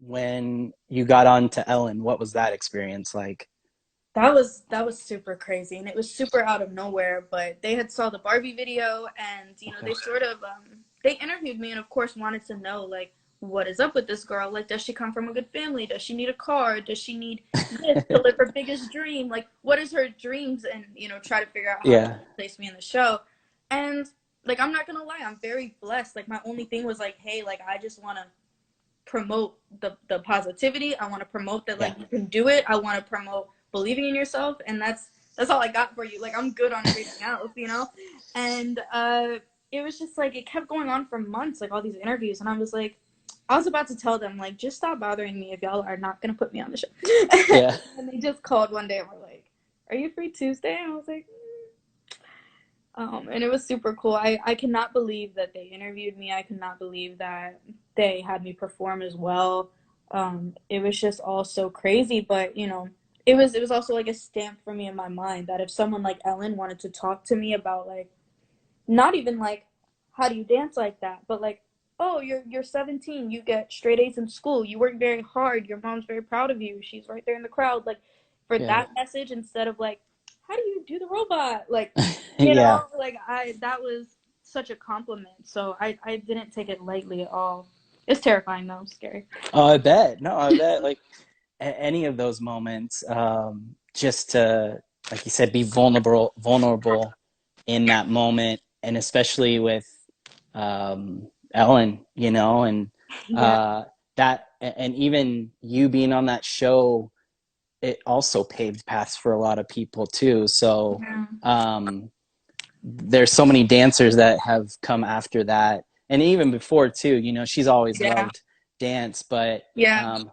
when you got on to Ellen? What was that experience like? That was super crazy, and it was super out of nowhere. But they had saw the Barbie video, and Okay. they sort of they interviewed me, and of course wanted to know like what is up with this girl. Like, does she come from a good family? Does she need a car? Does she need this to live her biggest dream? Like, what is her dreams? And try to figure out how to Yeah. place me in the show. And like, I'm not gonna lie, I'm very blessed. Like, my only thing was like, hey, like I just want to promote the positivity. I want to promote that Yeah. like you can do it. I want to promote believing in yourself, and that's all I got for you. Like, I'm good on everything else. And it was just like it kept going on for months, like all these interviews, and I was about to tell them like, just stop bothering me if y'all are not gonna put me on the show. Yeah. And they just called one day and were like, "Are you free Tuesday?" And I was like, and it was super cool. I cannot believe that they interviewed me. I could not believe that they had me perform as well. It was just all so crazy, but it was also like a stamp for me in my mind that if someone like Ellen wanted to talk to me about like not even like how do you dance like that, but like, oh, you're 17, you get straight A's in school, you work very hard, your mom's very proud of you, she's right there in the crowd, like for Yeah. that message instead of like, how do you do the robot, like Yeah. like I that was such a compliment, so I didn't take it lightly at all. It's terrifying though, scary. Oh, I bet. No, I bet. Like any of those moments, just to, like you said, be vulnerable in that moment, and especially with Ellen, and Yeah. uh, and even you being on that show, it also paved paths for a lot of people too. So Yeah. um, there's so many dancers that have come after that, and even before too. She's always Yeah. loved dance, but Yeah. um,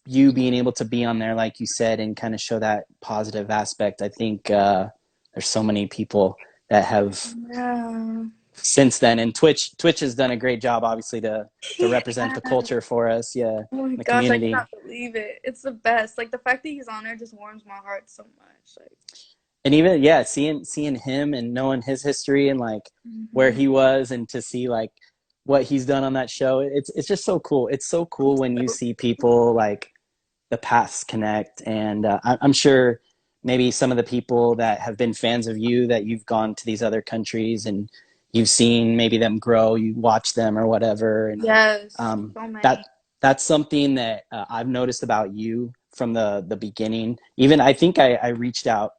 you being able to be on there, like you said, and kind of show that positive aspect. I think there's so many people that have Yeah. since then, and Twitch has done a great job, obviously, to represent the Yeah. culture for us. Yeah, Oh my the gosh, I community. cannot believe it. It's the best. Like the fact that he's on there just warms my heart so much. Like, And even, yeah, seeing him and knowing his history and like where hmm he was, and to see like what he's done on that show, it's just so cool. It's so cool when you so, see people like the paths connect. And I'm sure maybe some of the people that have been fans of you, that you've gone to these other countries and you've seen maybe them grow, you watch them or whatever. And yes, um, so that many. that's something that I've noticed about you from the beginning. Even I think I reached out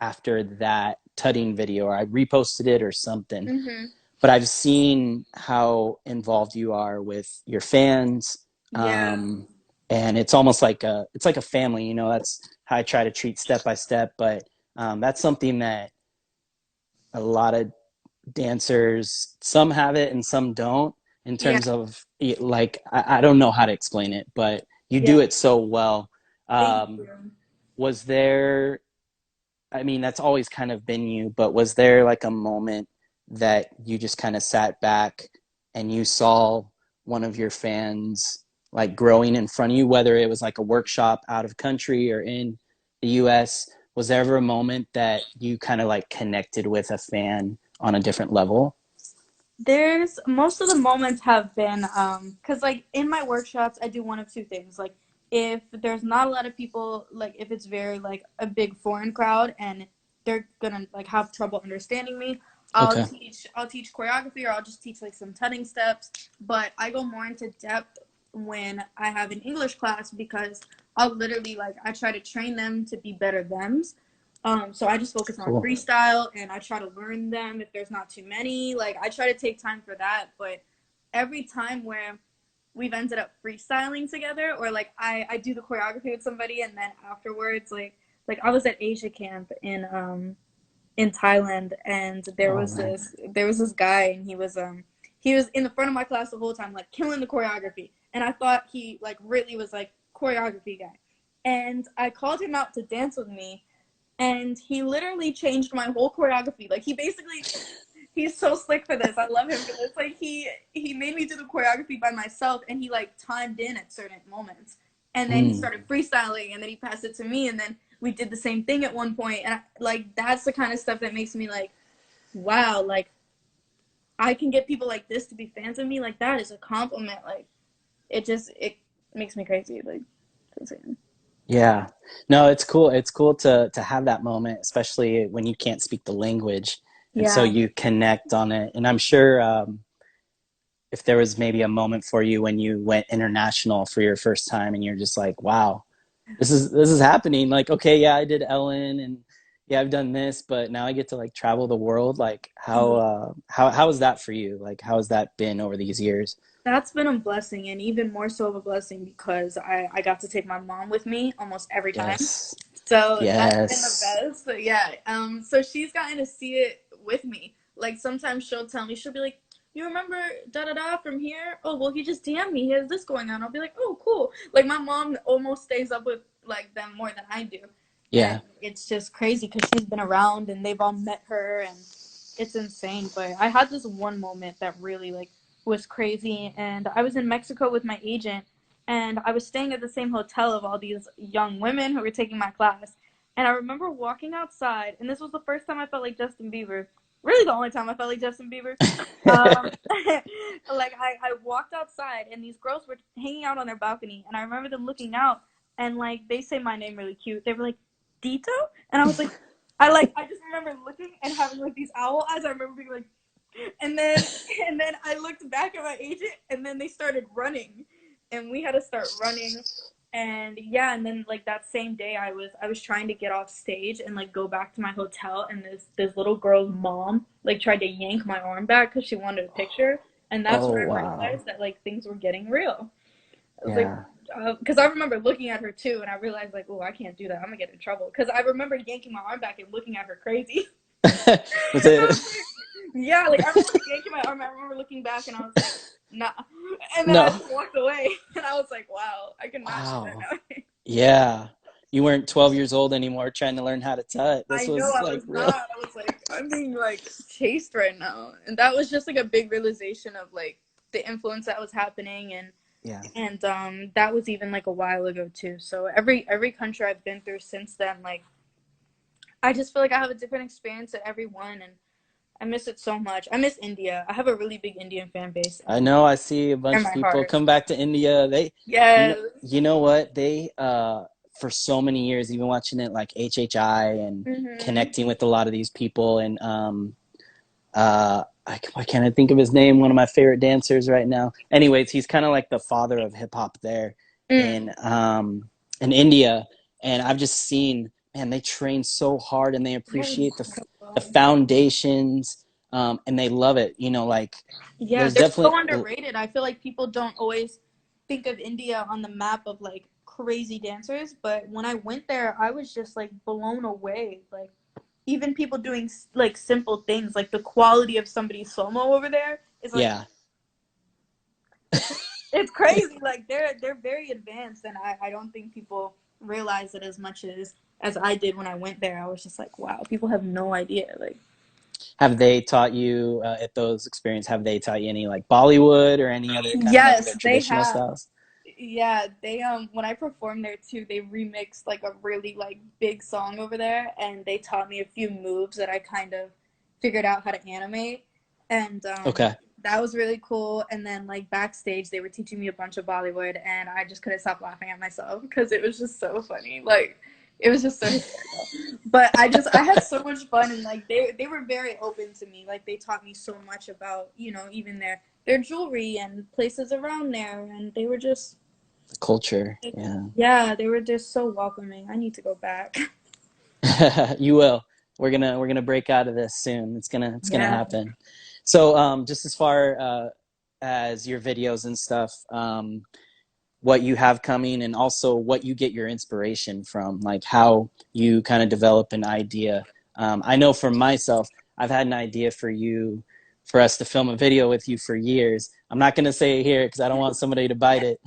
after that tutting video, or I reposted it or something. Hmm. But I've seen how involved you are with your fans, Yeah. and it's almost like a family. That's how I try to treat step by step. But that's something that a lot of dancers, some have it and some don't. In Yeah. terms of like, I don't know how to explain it, but you Yeah. do it so well. Thank Um, you. was there I mean, that's always kind of been you, but was there like a moment that you just kind of sat back and you saw one of your fans like growing in front of you, whether it was like a workshop out of country or in the US? Was there ever a moment that you kind of like connected with a fan on a different level? There's most of the moments have been because like in my workshops I do one of two things. Like if there's not a lot of people, like if it's very like a big foreign crowd and they're gonna like have trouble understanding me, I'll Okay. teach choreography, or I'll just teach like some tutting steps. But I go more into depth when I have an English class, because I'll literally like I try to train them to be better thems. So I just focus on Cool. freestyle, and I try to learn them if there's not too many. Like I try to take time for that. But every time where we've ended up freestyling together, or like I do the choreography with somebody, and then afterwards like I was at Asia camp in Thailand, and Oh man. there was this guy, and he was in the front of my class the whole time, like killing the choreography. And I thought he like really was like choreography guy. And I called him out to dance with me, and he literally changed my whole choreography. Like he basically, he's so slick for this. I love him for this. Like he made me do the choreography by myself, and he like timed in at certain moments, and then he Mm. started freestyling, and then he passed it to me, and then we did the same thing at one point. And like that's the kind of stuff that makes me like, wow, like I can get people like this to be fans of me. Like that is a compliment. Like it makes me crazy. Like, it's insane. Yeah. No, it's cool. It's cool to have that moment, especially when you can't speak the language, and so Yeah. you connect on it. And I'm sure if there was maybe a moment for you when you went international for your first time, and you're just like, "Wow, this is happening." Like, okay, yeah, I did Ellen, and yeah, I've done this, but now I get to like travel the world. Like, how is that for you? Like, how has that been over these years? That's been a blessing, and even more so of a blessing because I got to take my mom with me almost every time. Yes. So that's been the Yes. best. So yeah, so she's gotten to see it with me. Like sometimes she'll tell me, she'll be like, "You remember da da da from here? Oh well, he just DM'd me. He has this going on." I'll be like, "Oh cool." Like my mom almost stays up with like them more than I do, and Yeah. it's just crazy because she's been around and they've all met her, and it's insane. But I had this one moment that really like was crazy, and I was in Mexico with my agent, and I was staying at the same hotel of all these young women who were taking my class. And I remember walking outside, and this was the first time I felt like Justin Bieber. Really, the only time I felt like Justin Bieber. Um, like I walked outside, and these girls were hanging out on their balcony, and I remember them looking out, and like they say my name really cute. They were like, "Dytto," and I was like, I just remember looking and having like these owl eyes. I remember being like, and then and then I looked back at my agent, and then they started running, and we had to start running. And yeah, and then like that same day, I was trying to get off stage and like go back to my hotel, and this little girl's mom like tried to yank my arm back because she wanted a picture, and that's Oh, when I wow. realized that like things were getting real. I was like, Yeah. because I remember looking at her too, and I realized like, oh, I can't do that. I'm gonna get in trouble. Because I remember yanking my arm back and looking at her crazy. Was And I it? was like, yeah, like I remember yanking my arm. I remember looking back and I was like, nah. And then I No. just walked away. And I was like, wow, I cannot do that Wow. now. Yeah. You weren't 12 years old anymore trying to learn how to tut. This I know was I like was real. not. I was like, I'm being like chased right now. And that was just like a big realization of like the influence that was happening, Yeah. and that was even like a while ago too. So every country I've been through since then, like I just feel like I have a different experience at every one, and I miss it so much. I miss India. I have a really big Indian fan base, I and know I see a they're bunch of my people heart. come back to India. Yes. You know what? They, for so many years, even watching it like HHI and Mhm. connecting with a lot of these people. And, why can't I think of his name? One of my favorite dancers right now. Anyways, he's kind of like the father of hip hop there Mm. in, in India. And I've just seen, man, they train so hard and they appreciate the foundations, and they love it. You know, like Yeah, there's they're so definitely, underrated. I feel like people don't always think of India on the map of like crazy dancers, but when I went there, I was just like blown away. Like even people doing like simple things, like the quality of somebody's slow-mo over there is like yeah. it's it's crazy. Like they're very advanced, and I don't think people realize it as much as I did when I went there. I was just like, wow, people have no idea. Like Have they taught you at those experiences? Have they taught you any like Bollywood or any other kind of like yes, their they traditional have. styles? Yeah, they when I performed there too, they remixed like a really like big song over there, and they taught me a few moves that I kind of figured out how to animate, and Okay. that was really cool. And then like backstage, they were teaching me a bunch of Bollywood, and I just couldn't stop laughing at myself because it was just so funny. Like it was just so hysterical. But I had so much fun, and like they were very open to me. Like they taught me so much about even their jewelry and places around there, and they were just The culture. Yeah. yeah, they were just so welcoming. I need to go back. You will. We're gonna break out of this soon. It's gonna Yeah. happen. So just as far as your videos and stuff, what you have coming, and also what you get your inspiration from, like how you kind of develop an idea. I know for myself, I've had an idea for us to film a video with you for years. I'm not going to say it here because I don't want somebody to bite it.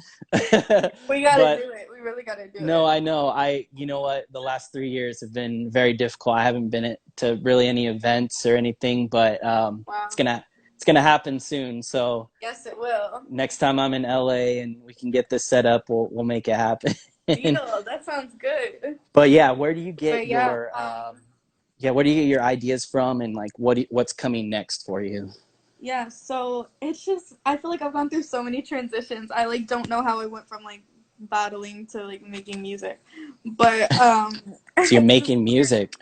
We gotta But do it. We really gotta do no, it. I know. You know what? The last 3 years have been very difficult. I haven't been to really any events or anything, but Wow. it's gonna happen soon. So Yes, it will. next time I'm in LA and we can get this set up, we'll make it happen. Deal. That sounds good. But yeah, where do you get But yeah, your where do you get your ideas from, and like what's coming next for you? Yeah, so it's just I feel like I've gone through so many transitions. I like don't know how I went from like battling to like making music. But So you're it's just making weird. music.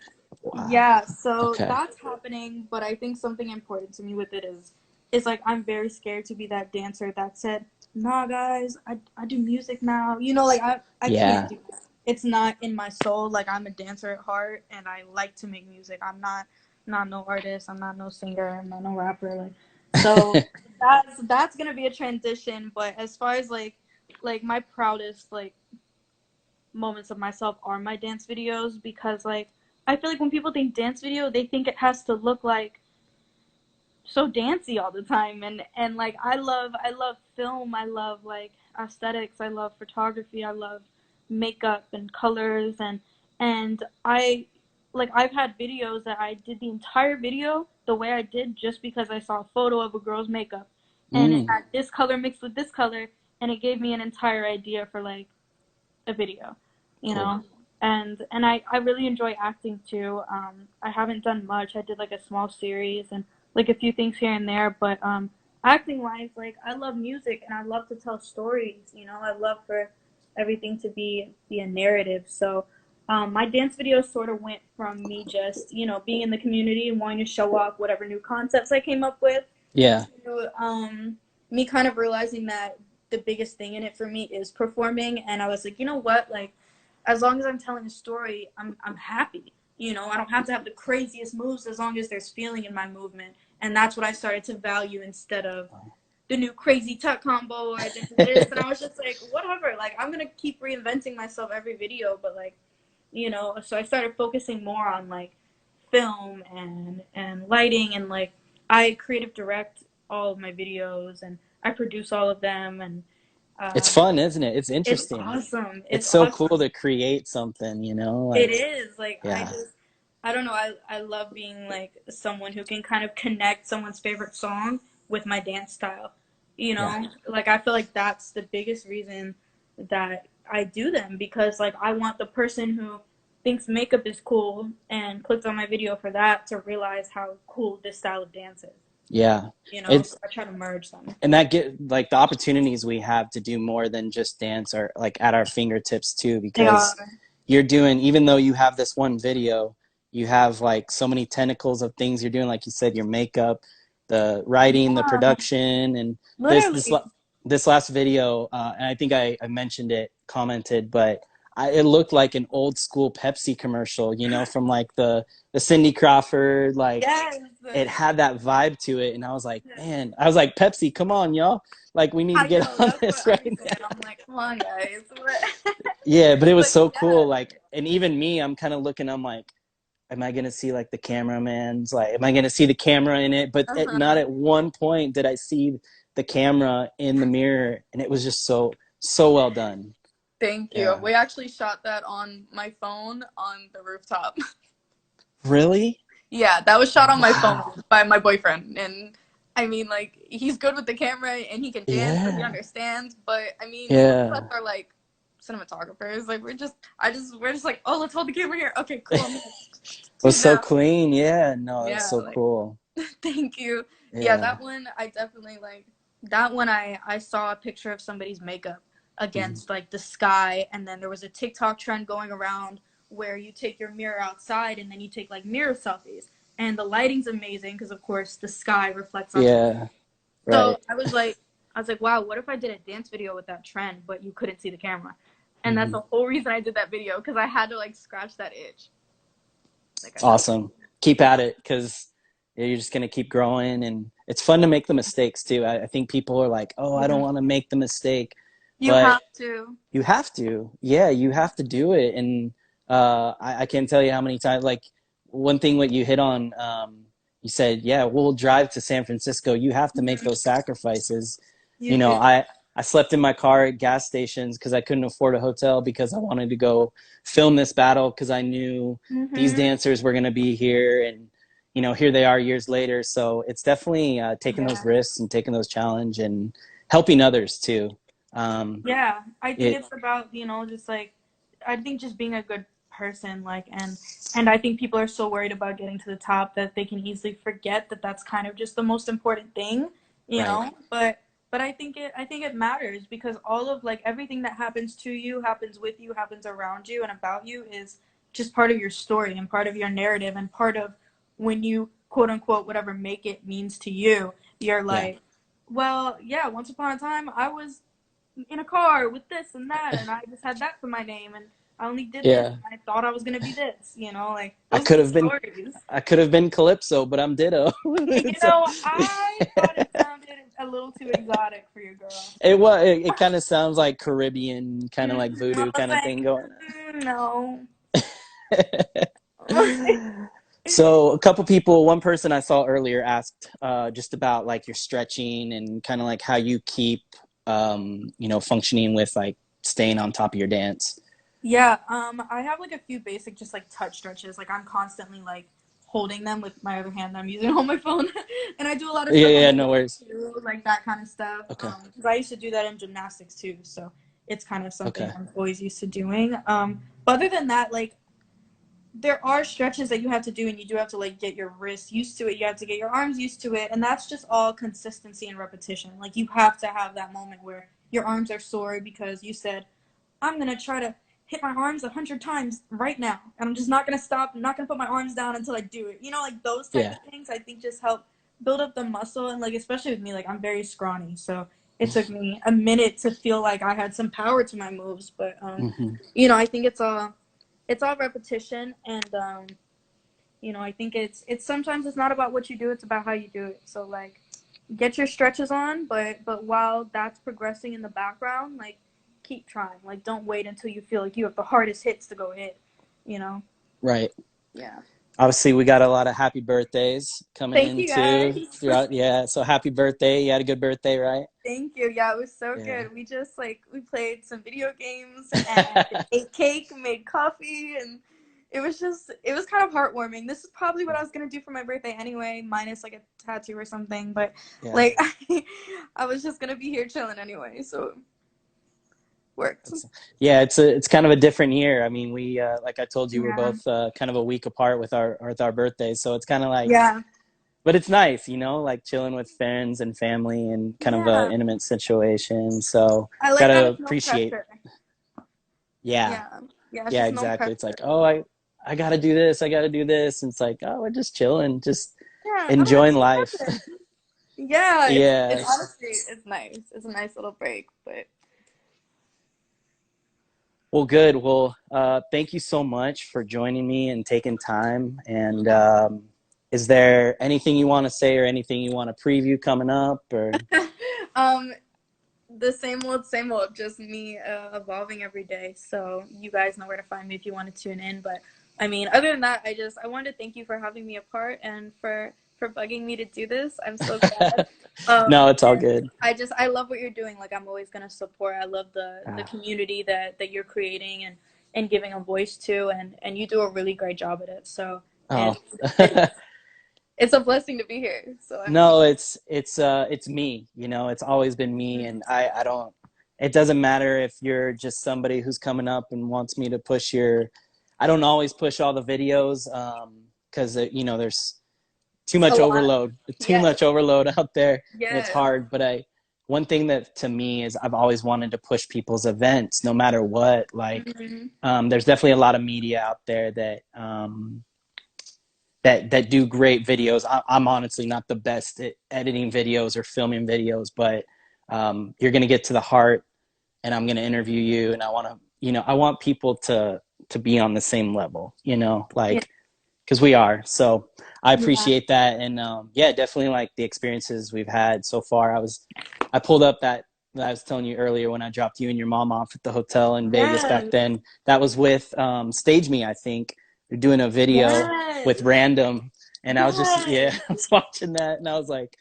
Wow. Yeah, so Okay. that's happening, but I think something important to me with it is like I'm very scared to be that dancer that said, "Nah, guys, I do music now." You know, like I can't Yeah. do that. It's not in my soul. Like I'm a dancer at heart, and I like to make music. I'm not no artist. I'm not no singer. I'm not no rapper. Like so that's gonna be a transition. But as far as like my proudest like moments of myself are my dance videos because like I feel like when people think dance video, they think it has to look like so dancey all the time and like I love film, I love like aesthetics, I love photography, I love makeup and colors and I like I've had videos that I did the entire video the way I did just because I saw a photo of a girl's makeup and it Mm, had this color mixed with this color and it gave me an entire idea for like a video, you cool. know. And I really enjoy acting too. I haven't done much. I did like a small series and like a few things here and there, but acting wise, like I love music and I love to tell stories. You know, I love for everything to be a narrative. So my dance videos sort of went from me just being in the community and wanting to show off whatever new concepts I came up with Yeah. to me kind of realizing that the biggest thing in it for me is performing. And I was like, you know what? Like, as long as I'm telling a story, I'm happy. You know, I don't have to have the craziest moves as long as there's feeling in my movement. And that's what I started to value instead of the new crazy tuck combo or this. And I was just like, whatever. Like, I'm gonna keep reinventing myself every video, but like, so I started focusing more on like film and lighting and like I creative direct all of my videos and I produce all of them and It's um, fun, isn't it? It's it's interesting. awesome. It's It's so cool awesome. to create something, you know? It Like, is like yeah. I don't know. I love being like someone who can kind of connect someone's favorite song with my dance style. You Yeah. know, like I feel like that's the biggest reason that I do them because like I want the person who thinks makeup is cool and clicked on my video for that to realize how cool this style of dance is. Yeah. You know, It's so I try to merge them. and that get like the opportunities we have to do more than just dance are like at our fingertips too They because are. you're doing even though you have this one video, you have like so many tentacles of things you're doing like you said your makeup, the writing, the Yeah, production and this this literally. this last video and I think I mentioned it commented but it looked like an old school Pepsi commercial, you know, from like the Cindy Crawford like Yes. it had that vibe to it and I was like man I was like Pepsi come on y'all like we need to I get know on that's what this I right said. now. I'm like, come on, guys. But, Yeah but it was but so cool yeah. like and even me I'm kind of looking I'm like am I gonna see like the cameraman's like am I gonna see the camera in it but not Uh-huh. at one point did I see the camera in the mirror and it was just so well done. Thank you. Yeah. We actually shot that on my phone on the rooftop. Really? Yeah, that was shot on my phone Wow. by my boyfriend. And I mean, like, he's good with the camera and he can dance, so he Yeah. understands. But I mean, none of us Yeah. are like cinematographers. Like, we're just like, oh, let's hold the camera here. Okay, cool. It was so Now, clean. Yeah. No, that's yeah, so like, cool. thank you. Yeah, Yeah. that one I definitely like. That one I saw a picture of somebody's makeup Mhm. against like the sky, and then there was a TikTok trend going around where you take your mirror outside and then you take like mirror selfies, and the lighting's amazing because of course the sky reflects onto it. Yeah. So Right. I was like, wow, what if I did a dance video with that trend, but you couldn't see the camera? And that's Mhm. the whole reason I did that video because I had to like scratch that itch. Like I had to. Awesome. Keep at it because you're just going to keep growing. And it's fun to make the mistakes too. I think people are like, oh, I don't Mhm. want to make the mistake. You But have to. you have to. Yeah, you have to do it. And I can't tell you how many times, like, one thing what you hit on, you said, yeah, we'll drive to San Francisco. You have to make Mhm. those sacrifices. You You know, do. I slept in my car at gas stations because I couldn't afford a hotel because I wanted to go film this battle because I knew these Mhm. dancers were going to be here and you know here they are years later. So it's definitely taking those Yeah. risks and taking those challenge and helping others too. Um, Yeah. I think it it's about, just like I think just being a good person. Like, and I think people are so worried about getting to the top that they can easily forget that that's kind of just the most important thing, you Right. know. But I think it matters, because all of, like, everything that happens to you, happens with you, happens around you and about you, is just part of your story and part of your narrative, and part of when you, quote unquote, whatever make it means to you, you're Yeah. like, well, yeah, once upon a time I was in a car with this and that, and I just had that for my name, and I only did this, Yeah. and I thought I was gonna be this, you know, like, I those are could the have been stories. I could have been Calypso, but I'm Ditto. You So know, I thought it sounded a little too exotic for your girl. it kind of sounds like Caribbean, kind of like I voodoo was kind of thing like, going no. on. So a couple people, one person I saw earlier asked just about like your stretching and kind of like how you keep functioning with like staying on top of your dance. Yeah, I have like a few basic just like touch stretches. Like, I'm constantly like holding them with my other hand that I'm using on my phone. And I do a lot of Yeah, stuff on yeah, my no own worries. too, like that kind of stuff. Okay. 'Cause I used to do that in gymnastics too, so it's kind of something Okay. I'm always used to doing. But other than that, like, there are stretches that you have to do, and you do have to like get your wrists used to it. You have to get your arms used to it, and that's just all consistency and repetition. Like, you have to have that moment where your arms are sore because you said, I'm gonna try to hit my arms 100 times right now, and I'm just not gonna stop. I'm not gonna put my arms down until I do it. You know, like those type Yeah. of things. I think just help build up the muscle, and like, especially with me, like, I'm very scrawny, so it took me a minute to feel like I had some power to my moves. But Hmm. I think it's all repetition, and I think it's sometimes it's not about what you do, it's about how you do it. So, like, get your stretches on, but while that's progressing in the background, like, keep trying. Like, don't wait until you feel like you have the hardest hits to go hit, you know? Right. Yeah. Obviously, we got a lot of happy birthdays coming Thank in you, too guys. throughout. Yeah. So happy birthday. You had a good birthday, right? Thank you. Yeah, it was so Yeah. good. We just, like, we played some video games and ate cake, made coffee, and it was kind of heartwarming. This is probably what I was gonna do for my birthday anyway, minus like a tattoo or something. But Yeah. like, I was just gonna be here chilling anyway, so it worked. Yeah, it's kind of a different year. I mean, we like I told you, we're Yeah. both kind of a week apart with our birthdays, so it's kind of like, Yeah. but it's nice, like chilling with friends and family and kind of a Yeah. intimate situation. So I like that gotta it's no appreciate. pressure. Yeah, Yeah. Yeah, it's yeah, just no exactly. It's pressure. like, oh, I gotta do this, I gotta do this. And it's like, oh, we're just chilling, just Yeah, I don't have enjoying to do life. nothing. Yeah, it's Yeah. honestly it's nice. It's a nice little break, but Well, good. Well, thank you so much for joining me and taking time. And is there anything you want to say or anything you want to preview coming up? Or um the same old, just me evolving every day. So you guys know where to find me if you want to tune in. But I mean, other than that, I wanted to thank you for having me a part and for bugging me to do this. I'm so glad. no, it's all And good. I love what you're doing. Like, I'm always gonna support. I love the Uh, community that you're creating and giving a voice to, and you do a really great job at it. So oh, it's a blessing to be here. So I'm no, it's me. It's always been me, and I don't. It doesn't matter if you're just somebody who's coming up and wants me to push your. I don't always push all the videos because there's a lot. too Yes, much overload out there, and it's yes. hard. But one thing that to me is I've always wanted to push people's events no matter what. Like, Hmm. there's definitely a lot of media out there that do great videos. I'm honestly not the best at editing videos or filming videos, but you're going to get to the heart, and I'm going to interview you, and I want people to be on the same level, Yeah. like, because we are. So I Yeah. appreciate that, and yeah, definitely like the experiences we've had so far. I pulled up that I was telling you earlier when I dropped you and your mom off at the hotel in Vegas back Yes. then. That was with Stage Me, I think. They're doing a video with Yes. Random, and I was just Yes. yeah, I was watching that, and I was like,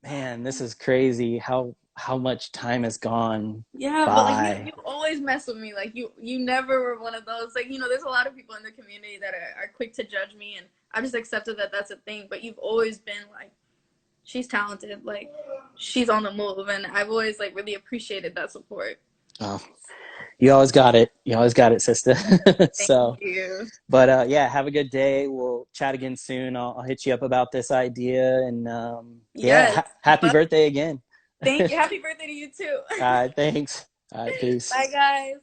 man, this is crazy how much time has gone Yeah, but like you by. always mess with me. Like, you never were one of those. Like, there's a lot of people in the community that are quick to judge me, and I just accepted that that's a thing. But you've always been like, she's talented. Like, she's on the move, and I've always like really appreciated that support. Oh, You always got it. You always got it, sister. Thank So, you. but yeah, have a good day. We'll chat again soon. I'll hit you up about this idea. And yeah, Yes. happy birthday again. All Thank you. Happy birthday to you too. right, thanks. All right, peace. Bye, guys.